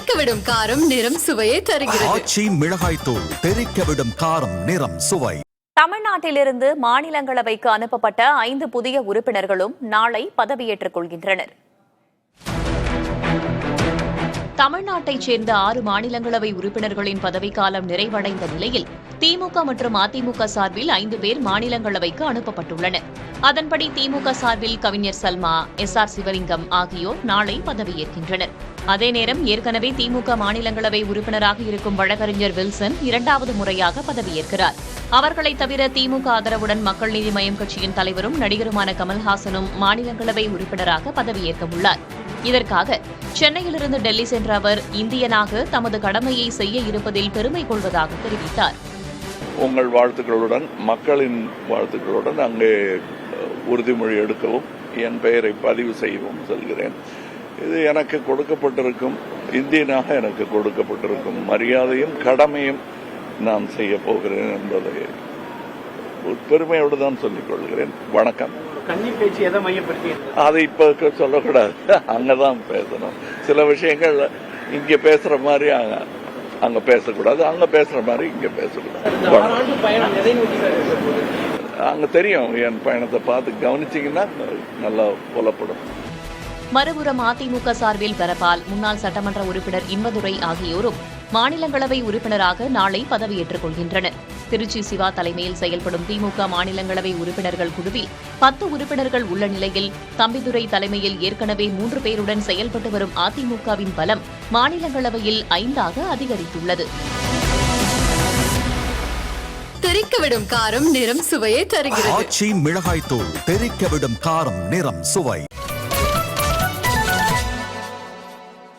தெறிக்கவிடும் காரம் நிறம் சுவையை தருகிறது. ஆச்சி மிளகாய் தூள் தெறிக்கவிடும் காரம் நிறம் சுவை. தமிழ்நாட்டிலிருந்து மாநிலங்களவைக்கு அனுப்பப்பட்ட 5 புதிய உறுப்பினர்களும் நாளை பதவியேற்றுக் கொள்கின்றனர். தமிழ்நாட்டைச் சேர்ந்த 6 மாநிலங்களவை உறுப்பினர்களின் பதவிக்காலம் நிறைவடைந்த நிலையில் திமுக மற்றும் அதிமுக சார்பில் 5 பேர் மாநிலங்களவைக்கு அனுப்பப்பட்டுள்ளனர். அதன்படி திமுக சார்பில் கவிஞர் சல்மா, SR சிவலிங்கம் ஆகியோர் நாளை பதவியேற்கின்றனர். அதே நேரம் ஏற்கனவே திமுக மாநிலங்களவை உறுப்பினராக இருக்கும் வழக்கறிஞர் வில்சன் 2வது முறையாக பதவியேற்கிறார். அவர்களைத் தவிர திமுக ஆதரவுடன் மக்கள் நீதி மய்யம் கட்சியின் தலைவரும் நடிகருமான கமல்ஹாசனும் மாநிலங்களவை உறுப்பினராக பதவியேற்க உள்ளார். இதற்காக சென்னையிலிருந்து டெல்லி சென்ற அவர் இந்தியனாக தமது கடமையை செய்ய இருப்பதில் பெருமை கொள்வதாக தெரிவித்தார். உங்கள் வாழ்த்துக்களுடன், மக்களின் வாழ்த்துக்களுடன் அங்கே உறுதிமொழி எடுக்கவும் என் பெயரை பதிவு செய்யவும் செல்கிறேன். இது எனக்கு கொடுக்கப்பட்டிருக்கும், இந்தியனாக எனக்கு கொடுக்கப்பட்டிருக்கும் மரியாதையும் கடமையும் நான் செய்ய போகிறேன் என்பதை பெருமையோடு தான் சொல்லிக் கொள்கிறேன். வணக்கம். அதை இப்ப சொல்லக்கூடாது, அங்கதான் பேசணும். சில விஷயங்கள் இங்க பேசுற மாதிரி அங்க பேசக்கூடாது, அங்க பேசுற மாதிரி இங்க பேசக்கூடாது. அங்க தெரியும், என் பயணத்தை பார்த்து கவனிச்சீங்கன்னா நல்லா புலப்படும். மறுபுறம் அதிமுக சார்பில் பெரபால், முன்னாள் சட்டமன்ற உறுப்பினர் இன்பதுரை ஆகியோரும் மாநிலங்களவை உறுப்பினராக நாளை பதவியேற்றுக் கொள்கின்றனர். திருச்சி சிவா தலைமையில் செயல்படும் திமுக மாநிலங்களவை உறுப்பினர்கள் குழுவில் 10 உறுப்பினர்கள் உள்ள நிலையில் தம்பிதுரை தலைமையில் ஏற்கனவே 3 பேருடன் செயல்பட்டு வரும் அதிமுகவின் பலம் மாநிலங்களவையில் 5ஆக அதிகரித்துள்ளது. தெறிக்கவிடும் காரம் நிறம் சுவையை தருகிறது. ஆச்சி மிளகாய் தூள் தெறிக்கவிடும் காரம் நிறம் சுவை.